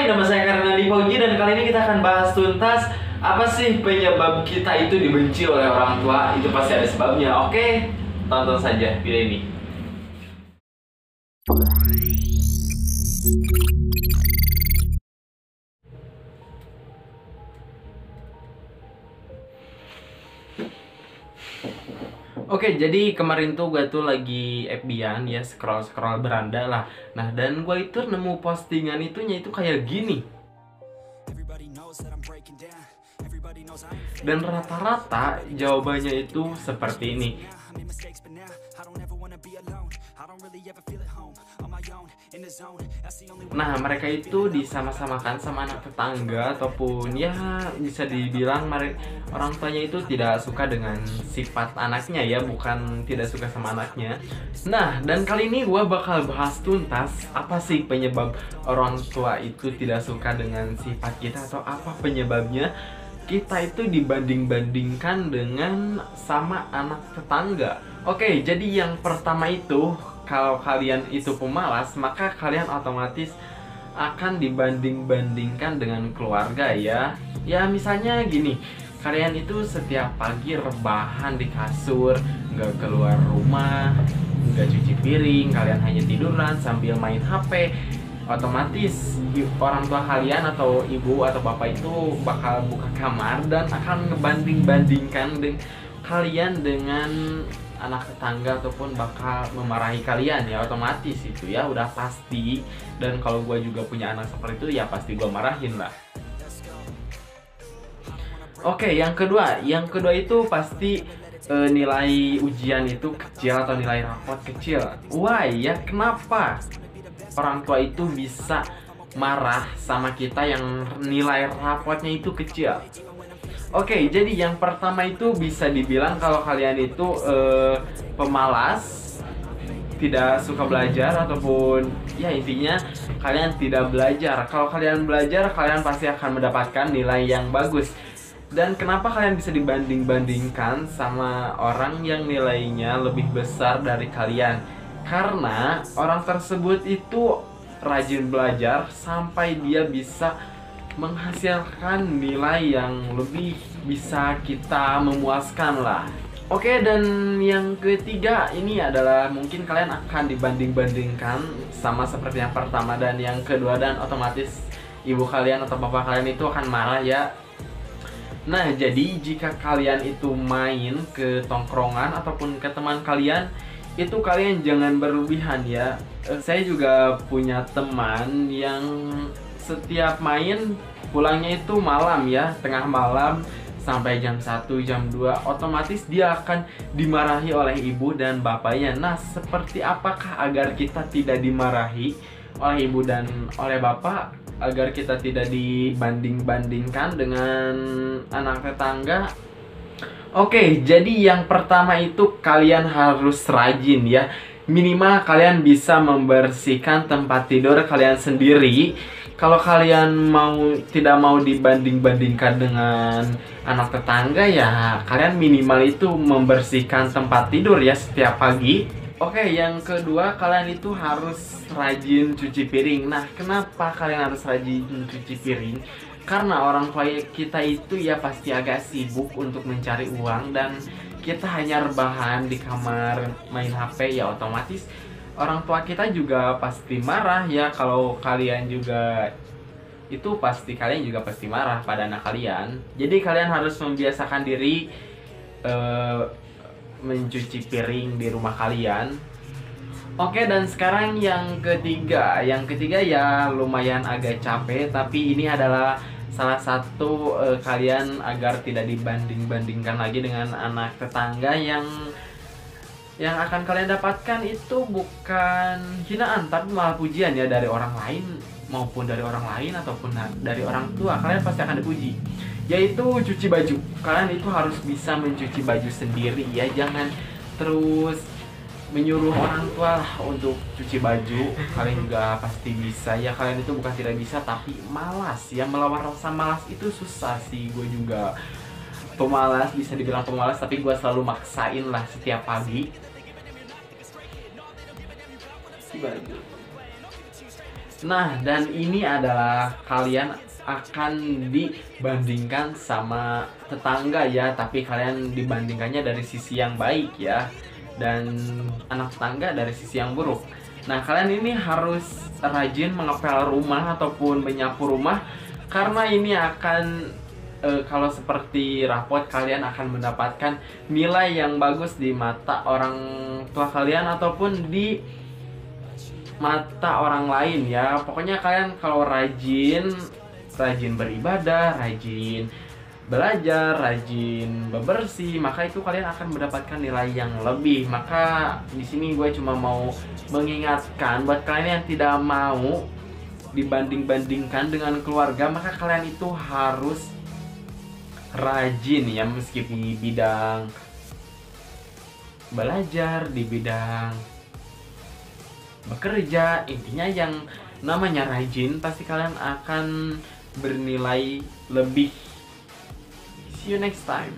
Hai, nama saya Karnandi Fauji dan kali ini kita akan bahas tuntas apa sih penyebab kita itu dibenci oleh orang tua. Itu pasti ada sebabnya. Oke, tonton saja video ini. Oke, jadi kemarin tuh gue tuh lagi FB-an ya, scroll beranda lah. Nah, dan gue itu nemu postingan itunya itu kayak gini. Dan rata-rata jawabannya itu seperti ini. Nah, mereka itu disama-samakan sama anak tetangga ataupun ya bisa dibilang orang tuanya itu tidak suka dengan sifat anaknya ya, bukan tidak suka sama anaknya. Nah, dan kali ini gue bakal bahas tuntas apa sih penyebab orang tua itu tidak suka dengan sifat kita atau apa penyebabnya kita itu dibanding-bandingkan dengan sama anak tetangga. Oke, jadi yang pertama itu, kalau kalian itu pemalas, maka kalian otomatis akan dibanding-bandingkan dengan keluarga ya. Ya misalnya gini, kalian itu setiap pagi rebahan di kasur, nggak keluar rumah, nggak cuci piring, kalian hanya tiduran sambil main HP. Otomatis orang tua kalian atau ibu atau bapak itu bakal buka kamar dan akan ngebanding-bandingkan kalian dengan anak tetangga ataupun bakal memarahi kalian ya, otomatis itu ya udah pasti. Dan kalau gue juga punya anak seperti itu ya pasti gue marahin lah. Oke, yang kedua itu pasti nilai ujian itu kecil atau nilai rapot kecil. Why ya, kenapa orang tua itu bisa marah sama kita yang nilai rapotnya itu kecil? Oke, jadi yang pertama itu bisa dibilang kalau kalian itu pemalas, tidak suka belajar ataupun ya intinya kalian tidak belajar. Kalau kalian belajar, kalian pasti akan mendapatkan nilai yang bagus. Dan kenapa kalian bisa dibanding-bandingkan sama orang yang nilainya lebih besar dari kalian? Karena orang tersebut itu rajin belajar sampai dia bisa menghasilkan nilai yang lebih bisa kita memuaskan lah. Oke, dan yang ketiga ini adalah mungkin kalian akan dibanding-bandingkan sama seperti yang pertama dan yang kedua, dan otomatis ibu kalian atau bapak kalian itu akan marah ya. Nah, jadi jika kalian itu main ke tongkrongan ataupun ke teman kalian, itu kalian jangan berlebihan ya. Saya juga punya teman yang setiap main pulangnya itu malam ya, tengah malam sampai jam 1, jam 2, otomatis dia akan dimarahi oleh ibu dan bapaknya. Nah, seperti apakah agar kita tidak dimarahi oleh ibu dan oleh bapak, agar kita tidak dibanding-bandingkan dengan anak tetangga? Oke, jadi yang pertama itu kalian harus rajin ya. Minimal kalian bisa membersihkan tempat tidur kalian sendiri. Kalau kalian tidak mau dibanding-bandingkan dengan anak tetangga ya, kalian minimal itu membersihkan tempat tidur ya setiap pagi. Oke, yang kedua kalian itu harus rajin cuci piring. Nah, kenapa kalian harus rajin cuci piring? Karena orang tua kita itu ya pasti agak sibuk untuk mencari uang dan kita hanya rebahan di kamar main HP ya, otomatis orang tua kita juga pasti marah ya. Kalau kalian juga itu pasti kalian juga pasti marah pada anak kalian. Jadi kalian harus membiasakan diri mencuci piring di rumah kalian. Oke, dan sekarang yang ketiga ya lumayan agak capek, tapi ini adalah salah satu kalian agar tidak dibanding-bandingkan lagi dengan anak tetangga. Yang akan kalian dapatkan itu bukan hinaan tapi malah pujian ya, dari orang lain maupun dari orang lain ataupun dari orang tua. Kalian pasti akan dipuji, yaitu cuci baju. Kalian itu harus bisa mencuci baju sendiri ya, jangan terus menyuruh orang tua lah untuk cuci baju. Kalian juga pasti bisa ya. Kalian itu bukan tidak bisa tapi malas ya, melawan rasa malas itu susah sih. Gue juga pemalas, bisa dibilang pemalas, tapi gue selalu maksain lah setiap pagi. Nah, dan ini adalah kalian akan dibandingkan sama tetangga ya, tapi kalian dibandingkannya dari sisi yang baik ya, dan anak tetangga dari sisi yang buruk. Nah, kalian ini harus rajin mengepel rumah ataupun menyapu rumah, karena ini akan kalau seperti rapot, kalian akan mendapatkan nilai yang bagus di mata orang tua kalian ataupun di mata orang lain ya. Pokoknya kalian kalau rajin beribadah, rajin belajar, rajin bebersih, maka itu kalian akan mendapatkan nilai yang lebih. Maka di sini gue cuma mau mengingatkan buat kalian yang tidak mau dibanding-bandingkan dengan keluarga, maka kalian itu harus rajin ya, meski di bidang belajar, di bidang bekerja. Intinya yang namanya rajin pasti kalian akan bernilai lebih. See you next time.